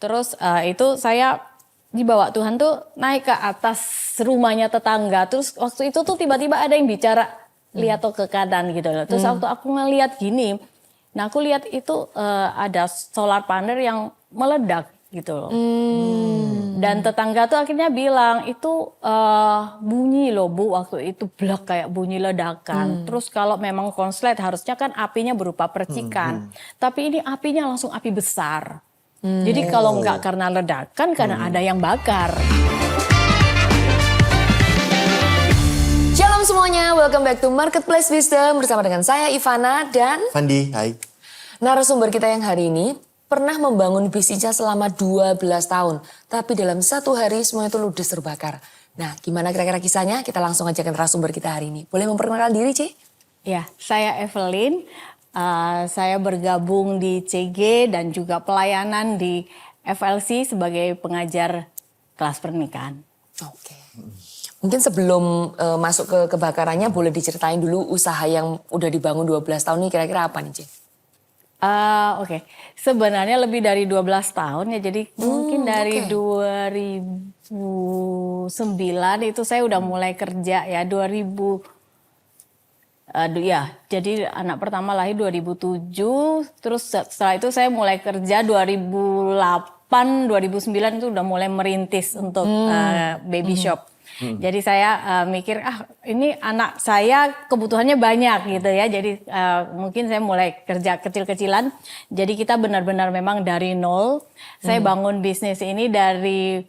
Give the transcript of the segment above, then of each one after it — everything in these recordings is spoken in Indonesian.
Terus itu saya dibawa Tuhan tuh naik ke atas rumahnya tetangga. Terus waktu itu tuh tiba-tiba ada yang bicara, lihat tuh ke kanan gitu loh. Terus waktu aku ngeliat gini, nah aku lihat itu ada solar panel yang meledak gitu loh. Dan tetangga tuh akhirnya bilang itu bunyi loh Bu, waktu itu blak kayak bunyi ledakan. Terus kalau memang konslet harusnya kan apinya berupa percikan. Tapi ini apinya langsung api besar. Jadi kalau nggak karena ledakan, karena ada yang bakar. Shalom semuanya, welcome back to Marketplace Wisdom bersama dengan saya Ivana dan Fandi, hai. narasumber kita yang hari ini pernah membangun bisnisnya selama 12 tahun. Tapi dalam satu hari semuanya itu ludes terbakar. Nah, gimana kira-kira kisahnya? Kita langsung aja ke narasumber kita hari ini. Boleh memperkenalkan diri, Ci? Ya, saya Evelyn. Saya bergabung di CG dan juga pelayanan di FLC sebagai pengajar kelas pernikahan. Oke. Mungkin sebelum masuk ke kebakarannya boleh diceritain dulu usaha yang udah dibangun 12 tahun ini kira-kira apa nih, Ci? Oke. Sebenarnya lebih dari 12 tahun ya, jadi mungkin dari 2009 itu saya udah mulai kerja ya, jadi anak pertama lahir 2007, terus setelah itu saya mulai kerja 2008, 2009 itu udah mulai merintis untuk baby shop. Jadi saya mikir ini anak saya kebutuhannya banyak gitu ya, jadi mungkin saya mulai kerja kecil-kecilan. Jadi kita benar-benar memang dari nol. Saya bangun bisnis ini dari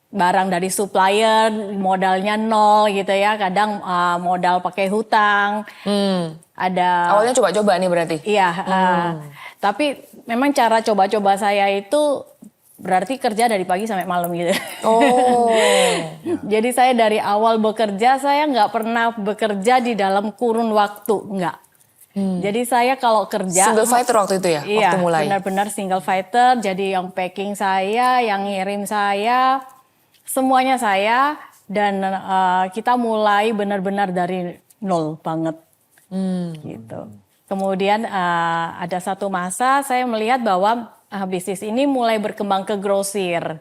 barang dari supplier, modalnya nol gitu ya. Kadang modal pakai hutang. Ada Awalnya coba-coba nih berarti? Iya. Tapi memang cara coba-coba saya itu berarti kerja dari pagi sampai malam gitu. Oh. Jadi saya dari awal bekerja, saya nggak pernah bekerja di dalam kurun waktu, nggak. Jadi saya kalau kerja Single fighter waktu itu ya? iya, waktu mulai? benar-benar single fighter. Jadi yang packing saya, yang ngirim saya, semuanya saya. Dan kita mulai benar-benar dari nol banget. Gitu. Kemudian ada satu masa saya melihat bahwa bisnis ini mulai berkembang ke grosir.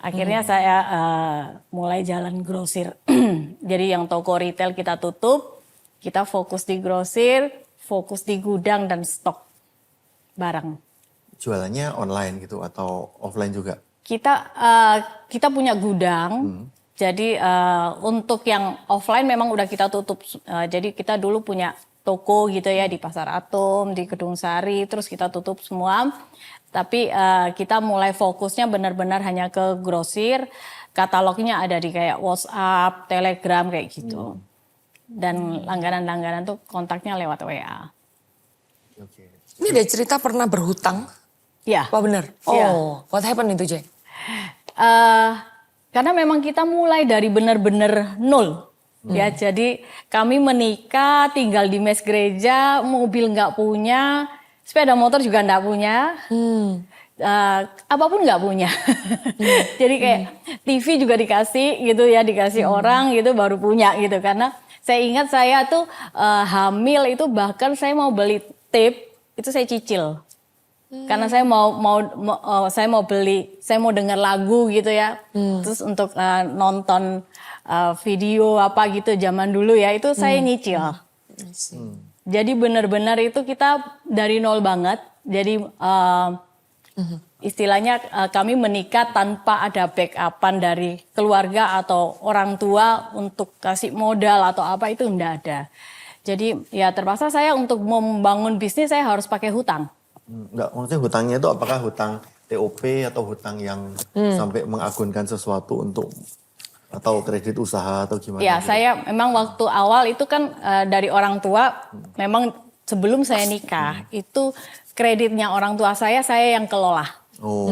Akhirnya saya mulai jalan grosir. Jadi yang toko retail kita tutup, kita fokus di grosir, fokus di gudang dan stok barang. Jualannya online gitu atau offline juga? Kita punya gudang. Jadi untuk yang offline memang udah kita tutup. Jadi kita dulu punya toko gitu ya di Pasar Atom, di Kedung Sari, terus kita tutup semua. Tapi kita mulai fokusnya benar-benar hanya ke grosir. Katalognya ada di kayak WhatsApp, Telegram kayak gitu. Dan langganan-langganan tuh kontaknya lewat WA. Oke. Ini ada cerita pernah berhutang? Ya. Apa benar? Iya. Oh, what happened itu, Ci? Karena memang kita mulai dari benar-benar nol. Ya, jadi kami menikah, tinggal di mes gereja, mobil nggak punya, sepeda motor juga nggak punya, apapun nggak punya. Jadi kayak TV juga dikasih gitu ya, dikasih orang gitu baru punya gitu. Karena saya ingat saya tuh hamil itu bahkan saya mau beli tape itu saya cicil. Karena saya saya mau beli, saya mau dengar lagu gitu ya. Terus untuk nonton video apa gitu zaman dulu ya, itu saya nyicil. Jadi benar-benar itu kita dari nol banget. Jadi istilahnya kami menikah tanpa ada backupan dari keluarga atau orang tua untuk kasih modal atau apa, itu enggak ada. Jadi ya terpaksa saya untuk membangun bisnis saya harus pakai hutang. Enggak, maksudnya hutangnya itu apakah hutang TOP atau hutang yang sampai mengagunkan sesuatu untuk atau kredit usaha atau gimana? Ya, gitu? saya memang waktu awal itu kan dari orang tua, memang sebelum saya nikah itu kreditnya orang tua saya yang kelola. Oh.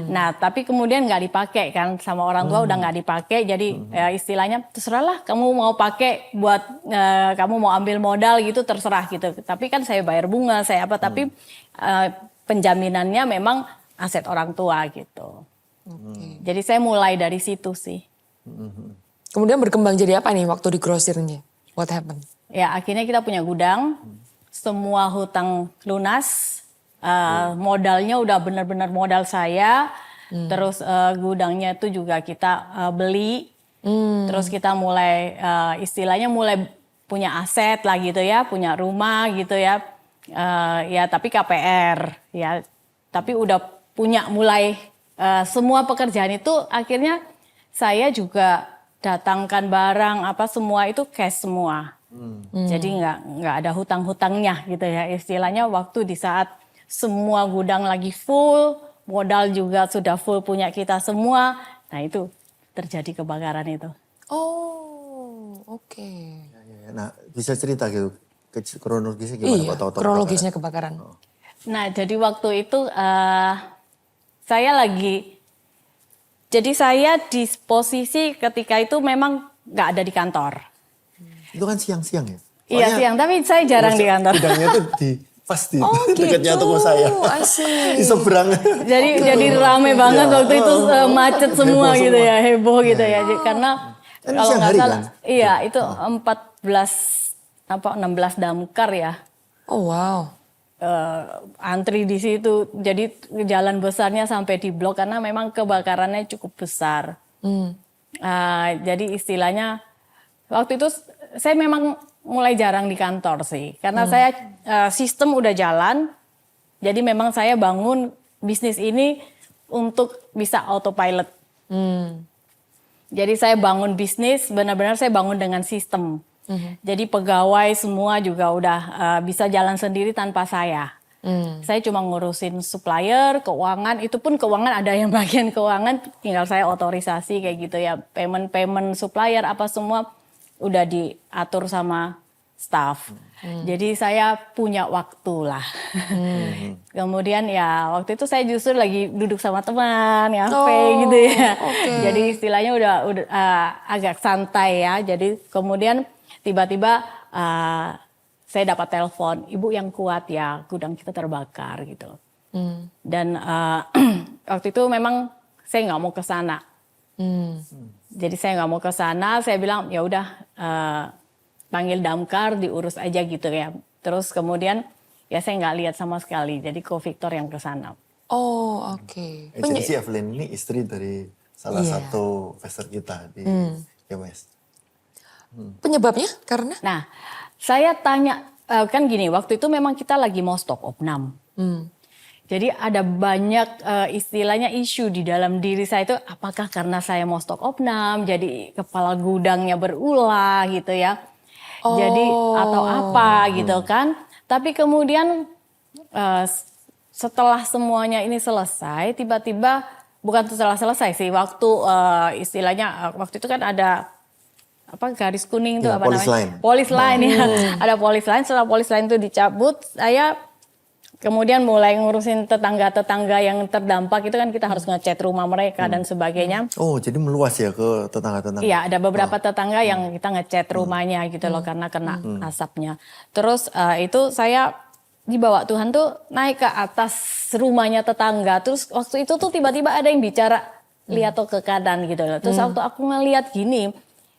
Nah, tapi kemudian nggak dipakai kan sama orang tua, udah nggak dipakai. Jadi ya istilahnya terserahlah kamu mau pakai buat kamu mau ambil modal gitu, terserah gitu. Tapi kan saya bayar bunga, saya apa, tapi penjaminannya memang aset orang tua gitu. Jadi saya mulai dari situ sih. Kemudian berkembang jadi apa nih waktu di grosirnya? What happened? Ya akhirnya kita punya gudang, semua hutang lunas. Modalnya udah benar-benar modal saya. Terus gudangnya itu juga kita beli. Terus kita mulai istilahnya mulai punya aset lah gitu ya, punya rumah gitu ya. Ya tapi KPR ya. Tapi udah punya mulai semua pekerjaan itu akhirnya saya juga datangkan barang apa semua itu cash semua. Jadi nggak ada hutang-hutangnya gitu ya. Istilahnya waktu di saat semua gudang lagi full, modal juga sudah full punya kita semua. Nah itu terjadi kebakaran itu. Oh, oke. Ya. Nah, bisa cerita gitu kronologisnya gimana Iya, kok tahu-tahu kronologisnya kebakaran. Nah jadi waktu itu saya saya di posisi ketika itu memang nggak ada di kantor. Itu kan siang-siang ya? Iya siang, tapi saya jarang di kantor. Gudangnya tuh pasti dekatnya gitu. toko saya. I see. Di seberang. Jadi rame banget waktu itu macet semua Heboh gitu semua. ya, heboh gitu ya. Karena Kan kalau siang nggak hari salah, kan? iya itu 16 damkar ya. Oh wow. Antri di situ, jadi jalan besarnya sampai di blok karena memang kebakarannya cukup besar. Jadi istilahnya waktu itu saya memang mulai jarang di kantor sih, karena saya sistem udah jalan, jadi memang saya bangun bisnis ini untuk bisa autopilot. Jadi saya bangun bisnis, benar-benar saya bangun dengan sistem. Jadi pegawai semua juga udah bisa jalan sendiri tanpa saya. Saya cuma ngurusin supplier, keuangan, itu pun keuangan ada yang bagian keuangan, tinggal saya otorisasi kayak gitu ya. Payment supplier apa semua udah diatur sama staff. Jadi saya punya waktu lah. Kemudian ya waktu itu saya justru lagi duduk sama teman, ngafe gitu ya. Jadi istilahnya udah agak santai ya. Jadi kemudian tiba-tiba saya dapat telepon, ibu yang kuat ya, gudang kita terbakar gitu. Dan waktu itu memang saya nggak mau ke sana. Jadi saya nggak mau ke sana, saya bilang ya udah panggil damkar diurus aja gitu ya. Terus kemudian ya saya nggak lihat sama sekali, jadi Ko Victor yang ke sana. Oh oke. Jadi si Evelyn ini istri dari salah satu investor kita di GMS. Penyebabnya karena? Nah, saya tanya, kan gini, waktu itu memang kita lagi mau stop opnam. Jadi ada banyak istilahnya isu di dalam diri saya itu, apakah karena saya mau stop opnam, jadi kepala gudangnya berulah gitu ya. Jadi atau apa gitu kan. Tapi kemudian setelah semuanya ini selesai, tiba-tiba, bukan setelah selesai sih, waktu istilahnya, waktu itu kan ada apa garis kuning itu Ya, apa polis namanya? line. Polis line ya. Ada polis line, setelah polis line itu dicabut, saya kemudian mulai ngurusin tetangga-tetangga yang terdampak itu kan kita harus ngecat rumah mereka dan sebagainya. Oh, jadi meluas ya ke tetangga-tetangga? Iya, ada beberapa tetangga yang kita ngecat rumahnya gitu loh karena kena asapnya. Terus itu saya dibawa Tuhan tuh naik ke atas rumahnya tetangga. Terus waktu itu tuh tiba-tiba ada yang bicara, lihat tuh ke kanan gitu loh. Terus waktu aku ngeliat gini,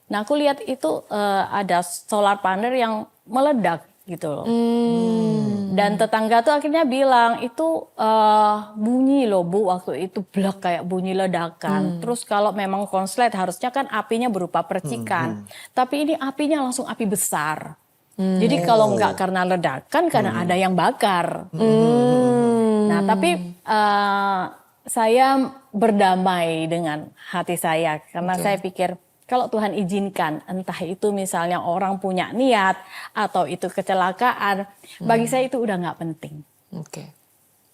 nah aku lihat itu ada solar panel yang meledak gitu loh. Dan tetangga tuh akhirnya bilang itu bunyi loh Bu, waktu itu blak kayak bunyi ledakan. Terus kalau memang konslet harusnya kan apinya berupa percikan. Tapi ini apinya langsung api besar. Jadi kalau nggak karena ledakan, karena ada yang bakar. Nah tapi saya berdamai dengan hati saya. Karena saya pikir kalau Tuhan izinkan, entah itu misalnya orang punya niat atau itu kecelakaan, bagi saya itu udah nggak penting.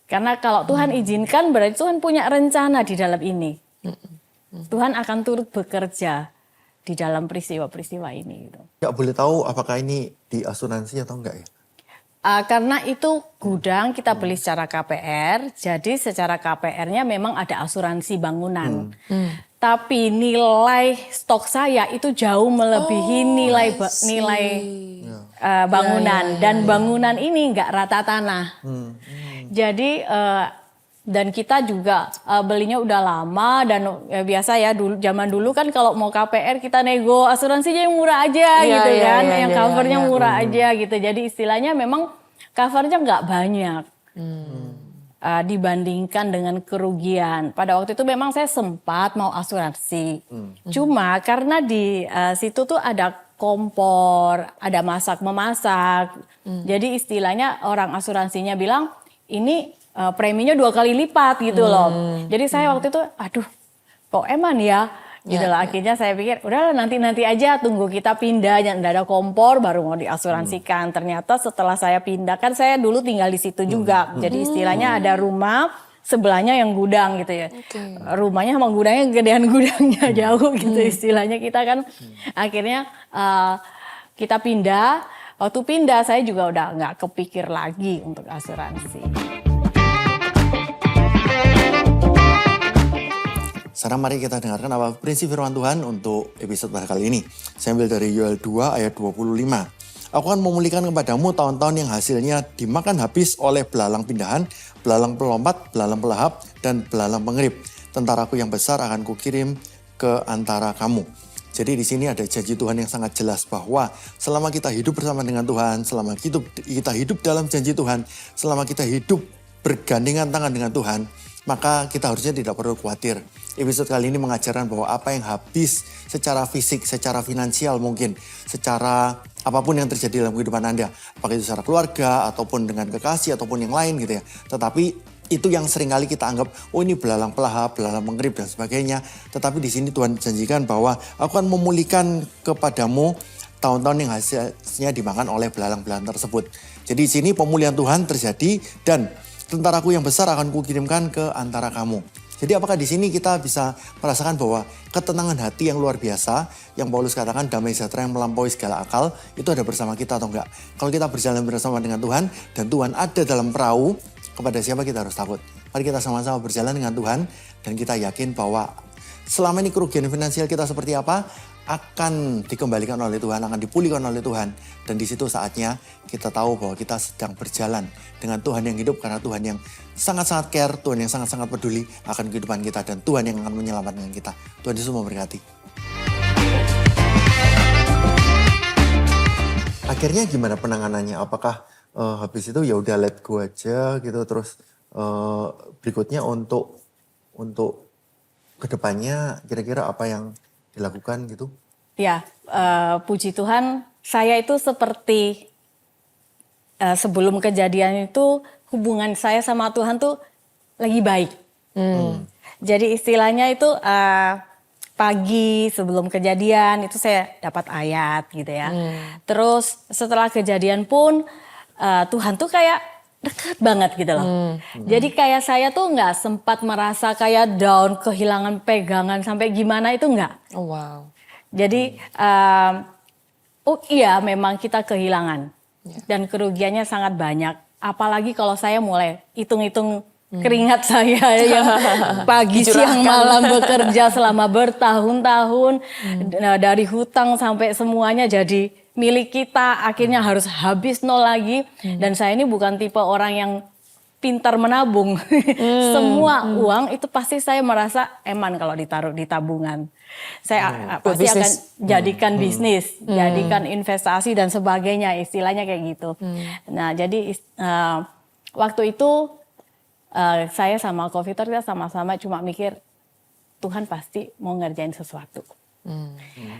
Karena kalau Tuhan izinkan berarti Tuhan punya rencana di dalam ini. Tuhan akan turut bekerja di dalam peristiwa-peristiwa ini. Gitu. Nggak boleh tahu apakah ini diasuransi atau enggak ya? Karena itu gudang kita beli secara KPR, jadi secara KPR-nya memang ada asuransi bangunan. Tapi nilai stok saya itu jauh melebihi nilai bangunan. Dan bangunan ini nggak rata tanah. Jadi dan kita juga belinya udah lama dan biasa ya zaman dulu kan kalau mau KPR kita nego asuransinya yang murah aja gitu kan. Yang covernya murah aja gitu. Jadi istilahnya memang covernya nggak banyak. dibandingkan dengan kerugian. Pada waktu itu memang saya sempat mau asuransi. Cuma karena di situ tuh ada kompor, ada masak-memasak. Jadi istilahnya orang asuransinya bilang ini preminya 2 kali lipat gitu loh. Jadi saya waktu itu aduh kok eman ya gitu loh. Akhirnya saya pikir udah nanti aja tunggu kita pindah, nggak ada kompor baru mau diasuransikan. Ternyata setelah saya pindah, kan saya dulu tinggal di situ juga. Jadi istilahnya ada rumah sebelahnya yang gudang gitu ya. Rumahnya sama gudangnya gedean gudangnya jauh gitu istilahnya. Kita kan akhirnya kita pindah. Waktu pindah saya juga udah nggak kepikir lagi untuk asuransi. Sekarang mari kita dengarkan apa prinsip firman Tuhan untuk episode pada kali ini. Saya ambil dari Yoel 2 ayat 25. Aku akan memulihkan kepadamu tahun-tahun yang hasilnya dimakan habis oleh belalang pindahan, belalang pelompat, belalang pelahap, dan belalang pengerip. Tentaraku yang besar akan kukirim ke antara kamu. Jadi di sini ada janji Tuhan yang sangat jelas bahwa selama kita hidup bersama dengan Tuhan, selama kita hidup dalam janji Tuhan, selama kita hidup bergandengan tangan dengan Tuhan, maka kita harusnya tidak perlu khawatir. Episode kali ini mengajarkan bahwa apa yang habis secara fisik, secara finansial mungkin, secara apapun yang terjadi dalam kehidupan Anda, apakah itu secara keluarga, ataupun dengan kekasih, ataupun yang lain gitu ya. Tetapi itu yang seringkali kita anggap, oh ini belalang pelahap, belalang pengerip dan sebagainya. Tetapi di sini Tuhan janjikan bahwa aku akan memulihkan kepadamu tahun-tahun yang hasilnya dimakan oleh belalang-belalang tersebut. Jadi di sini pemulihan Tuhan terjadi dan tentaraku yang besar akan kukirimkan ke antara kamu. Jadi apakah di sini kita bisa merasakan bahwa ketenangan hati yang luar biasa, yang Paulus katakan damai sejahtera yang melampaui segala akal, itu ada bersama kita atau enggak? Kalau kita berjalan bersama dengan Tuhan dan Tuhan ada dalam perahu, kepada siapa kita harus takut? Mari kita sama-sama berjalan dengan Tuhan dan kita yakin bahwa selama ini kerugian finansial kita seperti apa, akan dikembalikan oleh Tuhan, akan dipulihkan oleh Tuhan. Dan di situ saatnya kita tahu bahwa kita sedang berjalan dengan Tuhan yang hidup karena Tuhan yang sangat-sangat care, Tuhan yang sangat-sangat peduli akan kehidupan kita dan Tuhan yang akan menyelamatkan kita. Tuhan Yesus memberkati. Akhirnya gimana penanganannya? Apakah habis itu ya udah let go aja gitu, terus berikutnya untuk kedepannya kira-kira apa yang dilakukan gitu? Ya, puji Tuhan, saya itu seperti sebelum kejadian itu hubungan saya sama Tuhan tuh lagi baik. Jadi istilahnya itu pagi sebelum kejadian itu saya dapat ayat gitu ya. Terus setelah kejadian pun Tuhan tuh kayak dekat banget gitu loh. Jadi kayak saya tuh nggak sempat merasa kayak down, kehilangan pegangan sampai gimana itu nggak. Oh, wow. Jadi oh iya memang kita kehilangan dan kerugiannya sangat banyak. Apalagi kalau saya mulai hitung-hitung keringat saya yang pagi siang malam bekerja selama bertahun-tahun dari hutang sampai semuanya jadi milik kita, akhirnya harus habis nol lagi. Dan saya ini bukan tipe orang yang pintar menabung. Semua uang itu pasti saya merasa eman kalau ditaruh di tabungan. Saya pasti akan jadikan bisnis, jadikan investasi dan sebagainya, istilahnya kayak gitu. Nah jadi waktu itu saya sama Kofitor kita sama-sama cuma mikir Tuhan pasti mau ngerjain sesuatu.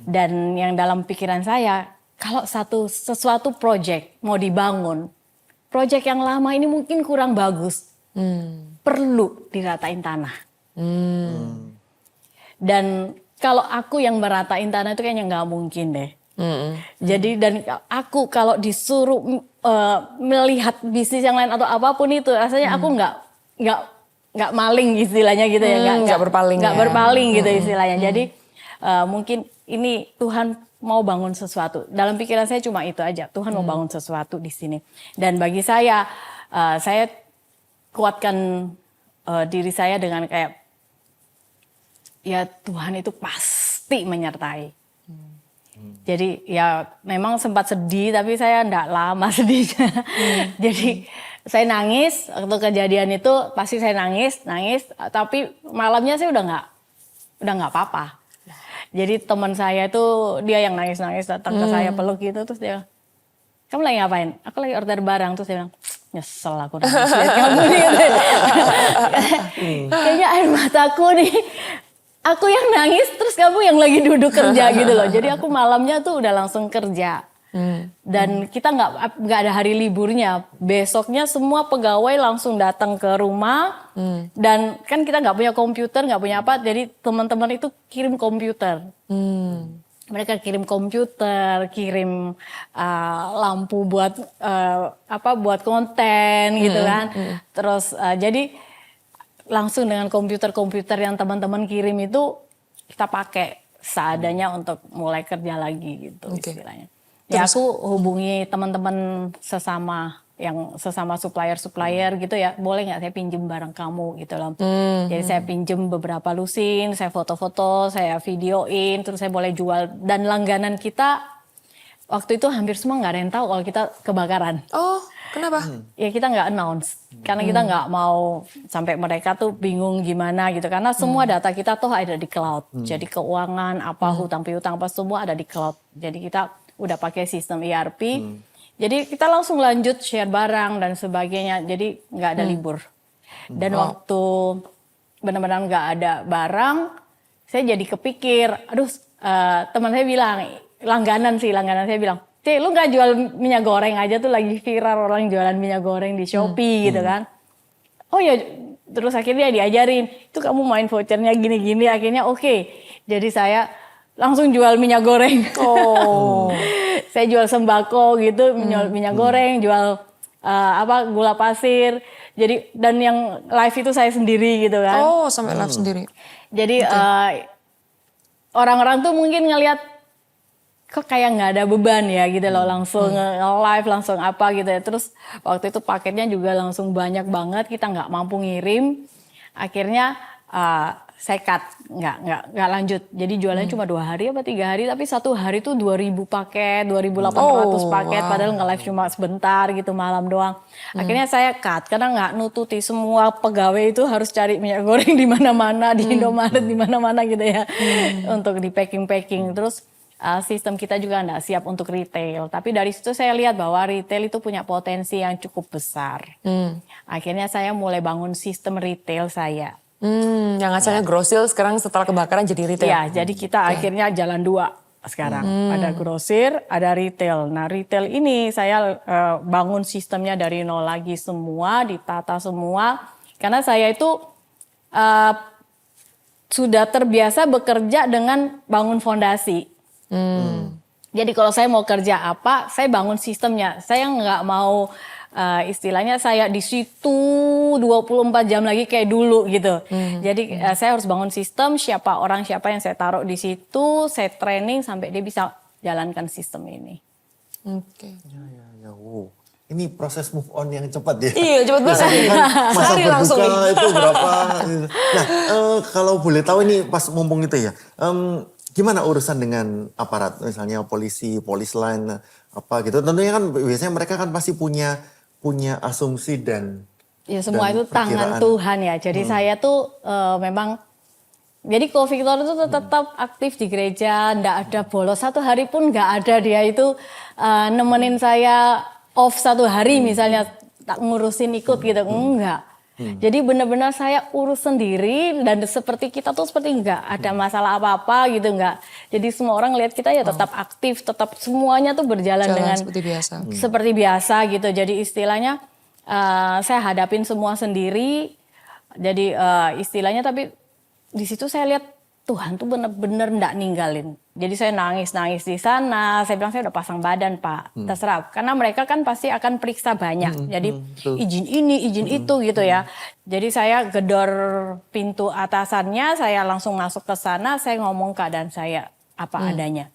Dan yang dalam pikiran saya, kalau sesuatu project mau dibangun, project yang lama ini mungkin kurang bagus, perlu diratain tanah. Dan kalau aku yang meratain tanah itu kayaknya nggak mungkin deh. Jadi dan aku kalau disuruh melihat bisnis yang lain atau apapun itu, rasanya aku nggak maling istilahnya gitu ya, nggak berpaling gitu istilahnya. Jadi mungkin ini Tuhan mau bangun sesuatu. Dalam pikiran saya cuma itu aja. Tuhan mau bangun sesuatu di sini. Dan bagi saya kuatkan diri saya dengan kayak, ya Tuhan itu pasti menyertai. Jadi ya memang sempat sedih, tapi saya enggak lama sedihnya. Jadi saya nangis, waktu kejadian itu pasti saya nangis. Tapi malamnya saya udah nggak apa-apa. Jadi teman saya itu dia yang nangis datang ke saya peluk gitu, terus dia kamu lagi ngapain? Aku lagi order barang. Terus saya bilang, nyesel aku nangis lihat kamu nih. Kayaknya air mataku nih. Aku yang nangis, terus kamu yang lagi duduk kerja gitu loh. Jadi aku malamnya tuh udah langsung kerja. Dan kita nggak ada hari liburnya. Besoknya semua pegawai langsung datang ke rumah. Dan kan kita nggak punya komputer, nggak punya apa. Jadi teman-teman itu kirim komputer. Mereka kirim komputer, kirim lampu buat buat konten gitu kan. Terus jadi langsung dengan komputer-komputer yang teman-teman kirim itu kita pakai seadanya untuk mulai kerja lagi gitu istilahnya. Ya aku hubungi teman-teman sesama supplier gitu ya, boleh nggak saya pinjem barang kamu gitu loh. Jadi saya pinjem beberapa lusin, saya foto-foto, saya videoin, terus saya boleh jual. Dan langganan kita waktu itu hampir semua nggak ada yang tahu kalau kita kebakaran. Oh, kenapa? Ya kita nggak announce, karena kita nggak mau sampai mereka tuh bingung gimana gitu. Karena semua data kita tuh ada di cloud. Jadi keuangan, hutang piutang apa semua ada di cloud. Jadi kita udah pakai sistem ERP. Jadi kita langsung lanjut share barang dan sebagainya. Jadi nggak ada libur. Dan waktu benar-benar nggak ada barang, saya jadi kepikir, aduh teman saya bilang, langganan saya bilang, Cik, lu nggak jual minyak goreng aja tuh lagi viral orang jualan minyak goreng di Shopee gitu kan. Oh ya, terus akhirnya diajarin, itu kamu main vouchernya gini-gini, akhirnya oke. Jadi saya langsung jual minyak goreng. Saya jual sembako gitu, minyak goreng, jual gula pasir. Jadi dan yang live itu saya sendiri gitu kan. Oh, sampai live sendiri. Jadi orang-orang tuh mungkin ngelihat kok kayak nggak ada beban ya gitu loh, langsung live, langsung apa gitu ya. Terus waktu itu paketnya juga langsung banyak banget, kita nggak mampu ngirim. Akhirnya saya cut, nggak lanjut. Jadi jualannya cuma 2 hari apa 3 hari, tapi 1 hari tuh 2.000 paket, 2.800 paket, padahal nge-live cuma sebentar gitu, malam doang. Akhirnya saya cut, karena nggak nututi semua pegawai itu harus cari minyak goreng di mana-mana, di Indomaret di mana-mana gitu ya, untuk di packing. Terus sistem kita juga nggak siap untuk retail. Tapi dari situ saya lihat bahwa retail itu punya potensi yang cukup besar. Akhirnya saya mulai bangun sistem retail saya. Yang asalnya grosir sekarang setelah kebakaran jadi retail. Ya, jadi kita akhirnya jalan 2 sekarang. Ada grosir, ada retail. Nah, retail ini saya bangun sistemnya dari nol lagi semua, ditata semua. Karena saya itu sudah terbiasa bekerja dengan bangun fondasi. Jadi kalau saya mau kerja apa, saya bangun sistemnya. Saya nggak mau istilahnya saya di situ 24 jam lagi kayak dulu gitu. Jadi saya harus bangun sistem, siapa yang saya taruh di situ, saya training sampai dia bisa jalankan sistem ini. Oke. Ya. Wow. Ini proses move on yang cepat ya. Iya, cepat banget. Masa Sehari langsung berbuka itu berapa? Nah, kalau boleh tahu ini pas mumpung itu ya. Gimana urusan dengan aparat, misalnya polisi, polis line, apa gitu. Tentunya kan biasanya mereka kan pasti punya asumsi dan ya semua itu tangan perkiraan. Tuhan ya. Jadi saya tuh memang, jadi Ko Victor itu tetap aktif di gereja, nggak ada bolos 1 hari pun nggak ada dia itu nemenin saya off 1 hari misalnya tak ngurusin ikut gitu, enggak. Jadi benar-benar saya urus sendiri dan seperti kita tuh seperti nggak ada masalah apa-apa gitu, nggak. Jadi semua orang lihat kita ya tetap aktif, tetap semuanya tuh berjalan dengan seperti biasa gitu. Jadi istilahnya saya hadapin semua sendiri. Jadi istilahnya tapi di situ saya lihat Tuhan tuh benar-benar nggak ninggalin. Jadi saya nangis di sana. Saya bilang saya udah pasang badan Pak, terserah. Karena mereka kan pasti akan periksa banyak. Jadi izin ini, izin itu gitu ya. Jadi saya gedor pintu atasannya, saya langsung masuk ke sana. Saya ngomong keadaan saya apa adanya.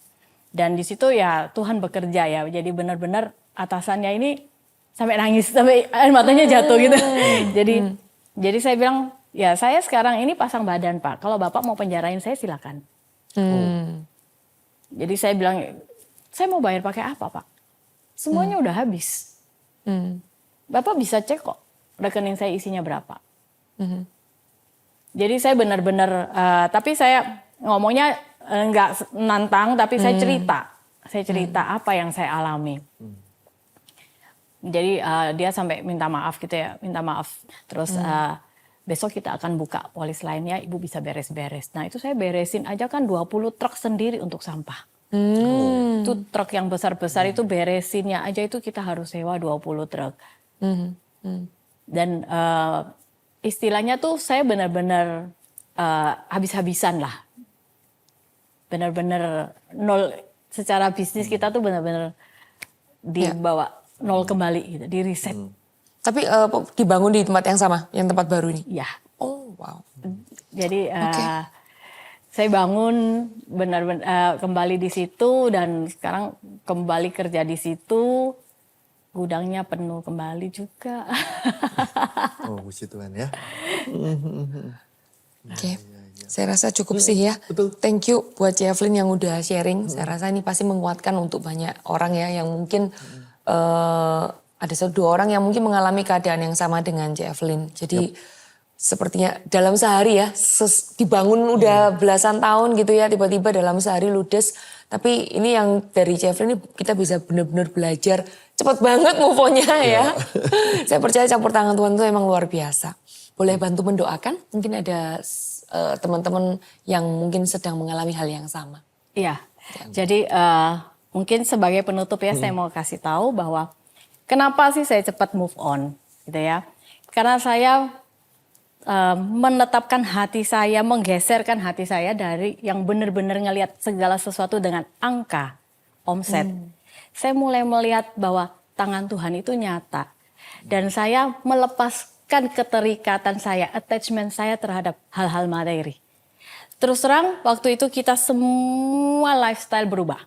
Dan di situ ya Tuhan bekerja ya. Jadi benar-benar atasannya ini sampai nangis, sampai air matanya jatuh gitu. Jadi saya bilang, ya saya sekarang ini pasang badan Pak. Kalau Bapak mau penjarain saya silakan. Jadi saya bilang, saya mau bayar pakai apa Pak? Semuanya udah habis. Bapak bisa cek kok rekening saya isinya berapa. Jadi saya benar-benar, tapi saya ngomongnya nggak nantang, tapi saya cerita. Saya cerita apa yang saya alami. Jadi dia sampai minta maaf gitu ya, minta maaf. Terus besok kita akan buka polis lainnya, ibu bisa beres-beres. Nah itu saya beresin aja kan 20 truk sendiri untuk sampah. Itu truk yang besar-besar itu beresinnya aja itu kita harus sewa 20 truk. Dan istilahnya tuh saya benar-benar habis-habisan lah. Benar-benar nol secara bisnis kita tuh benar-benar dibawa nol kembali gitu, di reset. Tapi dibangun di tempat yang sama, yang tempat baru ini? Ya. Oh wow. Jadi saya bangun benar-benar kembali di situ dan sekarang kembali kerja di situ. Gudangnya penuh kembali juga. Oh, puji Tuhan ya. Oke. Saya rasa cukup sih ya. Betul. Thank you buat Evelyn yang udah sharing. Saya rasa ini pasti menguatkan untuk banyak orang ya yang mungkin ada 1-2 orang yang mungkin mengalami keadaan yang sama dengan Evelyn. Jadi sepertinya dalam sehari ya, dibangun udah belasan tahun gitu ya, tiba-tiba dalam sehari ludes. Tapi ini yang dari Evelyn ini kita bisa benar-benar belajar cepat banget move on-nya ya. Saya percaya campur tangan Tuhan itu emang luar biasa. Boleh bantu mendoakan? Mungkin ada teman-teman yang mungkin sedang mengalami hal yang sama. Iya, jadi mungkin sebagai penutup ya saya mau kasih tahu bahwa kenapa sih saya cepat move on gitu ya. Karena saya menetapkan hati saya, menggeserkan hati saya dari yang benar-benar ngelihat segala sesuatu dengan angka, omset. Saya mulai melihat bahwa tangan Tuhan itu nyata. Dan saya melepaskan keterikatan saya, attachment saya terhadap hal-hal materi. Terus terang waktu itu kita semua lifestyle berubah.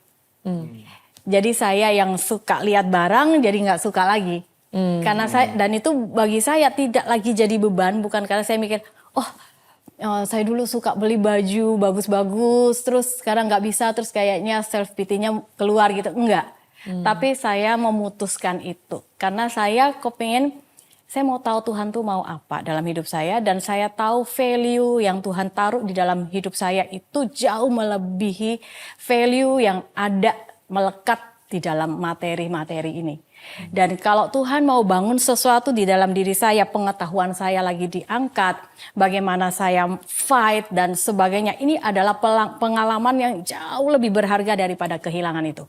Jadi saya yang suka lihat barang jadi nggak suka lagi. Karena saya, dan itu bagi saya tidak lagi jadi beban, bukan karena saya mikir, saya dulu suka beli baju bagus-bagus, terus sekarang nggak bisa, terus kayaknya self pity-nya keluar gitu, enggak. Tapi saya memutuskan itu, karena saya kepingin, saya mau tahu Tuhan tuh mau apa dalam hidup saya, dan saya tahu value yang Tuhan taruh di dalam hidup saya itu jauh melebihi value yang ada melekat di dalam materi-materi ini. Dan kalau Tuhan mau bangun sesuatu di dalam diri saya, pengetahuan saya lagi diangkat, bagaimana saya fight dan sebagainya, ini adalah pengalaman yang jauh lebih berharga daripada kehilangan itu.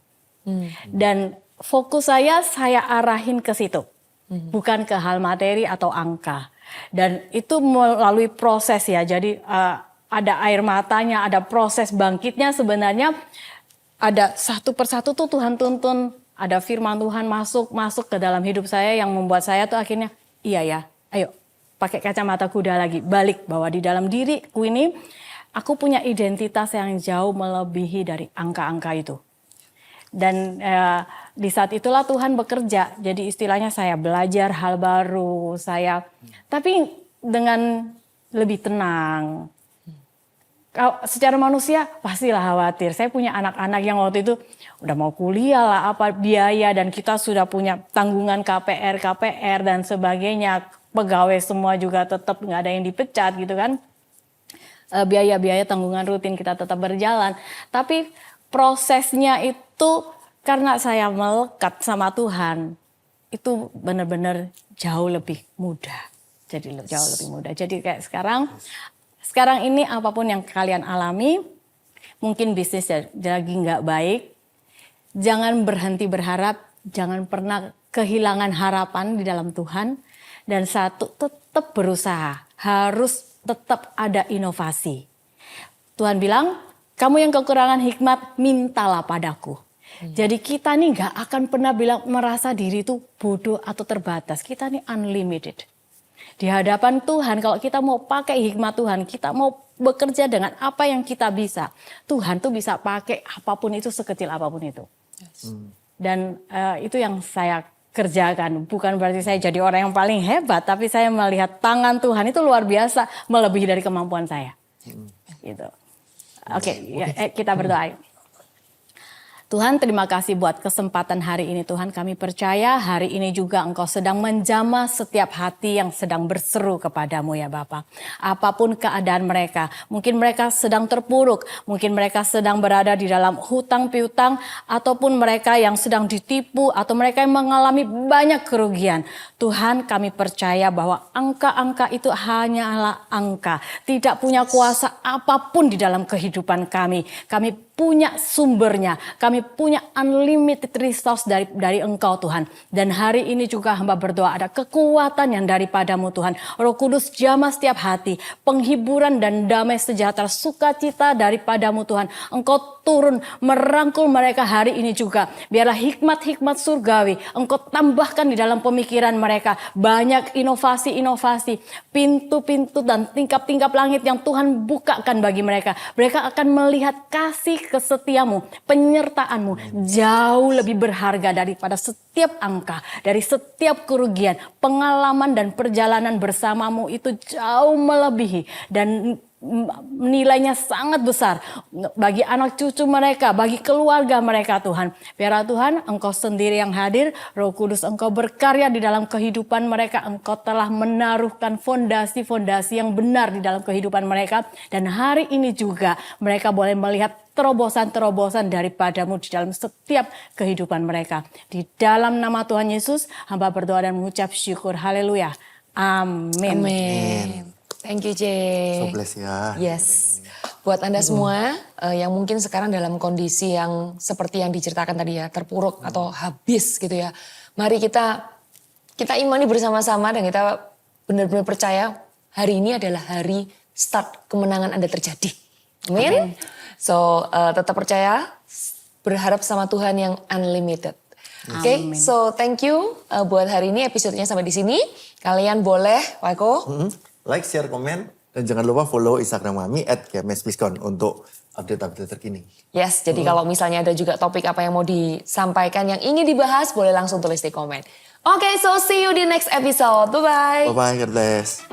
Dan fokus saya arahin ke situ, bukan ke hal materi atau angka. Dan itu melalui proses ya, jadi ada air matanya, ada proses bangkitnya sebenarnya, ada satu persatu tuh Tuhan tuntun. Ada firman Tuhan masuk ke dalam hidup saya yang membuat saya tuh akhirnya iya ya, ayo pakai kacamata kuda lagi, balik bahwa di dalam diriku ini aku punya identitas yang jauh melebihi dari angka-angka itu. Dan di saat itulah Tuhan bekerja, jadi istilahnya saya belajar hal baru, tapi dengan lebih tenang. Secara manusia pastilah khawatir. Saya punya anak-anak yang waktu itu udah mau kuliah lah, apa biaya, dan kita sudah punya tanggungan KPR dan sebagainya. Pegawai semua juga tetap nggak ada yang dipecat gitu kan. Biaya-biaya tanggungan rutin kita tetap berjalan. Tapi prosesnya itu karena saya melekat sama Tuhan, itu benar-benar jauh lebih mudah. Jadi jauh lebih mudah. Jadi kayak sekarang ini apapun yang kalian alami, mungkin bisnis lagi nggak baik, jangan berhenti berharap, jangan pernah kehilangan harapan di dalam Tuhan. Dan tetap berusaha, harus tetap ada inovasi. Tuhan bilang, kamu yang kekurangan hikmat, mintalah padaku. Jadi kita nih nggak akan pernah merasa diri itu bodoh atau terbatas. Kita nih unlimited. Di hadapan Tuhan, kalau kita mau pakai hikmat Tuhan, kita mau bekerja dengan apa yang kita bisa, Tuhan tuh bisa pakai apapun itu, sekecil apapun itu. Dan itu yang saya kerjakan. Bukan berarti saya jadi orang yang paling hebat, tapi saya melihat tangan Tuhan itu luar biasa, melebihi dari kemampuan saya. Gitu. Oke, kita berdoa. Tuhan, terima kasih buat kesempatan hari ini. Tuhan, kami percaya hari ini juga Engkau sedang menjamah setiap hati yang sedang berseru kepadamu ya Bapa. Apapun keadaan mereka, mungkin mereka sedang terpuruk, mungkin mereka sedang berada di dalam hutang piutang, ataupun mereka yang sedang ditipu, atau mereka yang mengalami banyak kerugian. Tuhan, kami percaya bahwa angka-angka itu hanyalah angka, tidak punya kuasa apapun di dalam kehidupan kami. Kami punya sumbernya, kami punya unlimited resource dari Engkau Tuhan. Dan hari ini juga hamba berdoa ada kekuatan yang daripadamu Tuhan. Roh Kudus jamah setiap hati, penghiburan dan damai sejahtera, sukacita daripadamu Tuhan. Engkau turun merangkul mereka hari ini juga. Biarlah hikmat-hikmat surgawi Engkau tambahkan di dalam pemikiran mereka. Banyak inovasi-inovasi, pintu-pintu dan tingkap-tingkap langit yang Tuhan bukakan bagi mereka. Mereka akan melihat kasih kesetiamu, penyertaanmu jauh lebih berharga daripada setiap angka, dari setiap kerugian. Pengalaman dan perjalanan bersamamu itu jauh melebihi dan nilainya sangat besar bagi anak cucu mereka, bagi keluarga mereka Tuhan. Biarlah Tuhan Engkau sendiri yang hadir, Roh Kudus Engkau berkarya di dalam kehidupan mereka. Engkau telah menaruhkan fondasi-fondasi yang benar di dalam kehidupan mereka. Dan hari ini juga mereka boleh melihat terobosan-terobosan daripadamu di dalam setiap kehidupan mereka. Di dalam nama Tuhan Yesus, hamba berdoa dan mengucap syukur. Haleluya. Amin. Amin. Thank you, So Jay. bless ya. Yes. Buat Anda semua yang mungkin sekarang dalam kondisi yang seperti yang diceritakan tadi ya, terpuruk atau habis gitu ya. Mari kita imani bersama-sama dan kita benar-benar percaya hari ini adalah hari start kemenangan Anda terjadi. Amin. So tetap percaya, berharap sama Tuhan yang unlimited. Oke, so thank you buat hari ini episodenya sampai di sini. Kalian boleh, Waiko, Like, share, komen, dan jangan lupa follow Instagram kami @gmsbiskon untuk update-update terkini. yes, jadi kalau misalnya ada juga topik apa yang mau disampaikan yang ingin dibahas, boleh langsung tulis di komen. Oke, so see you di next episode. Bye-bye. Bye-bye, God bless.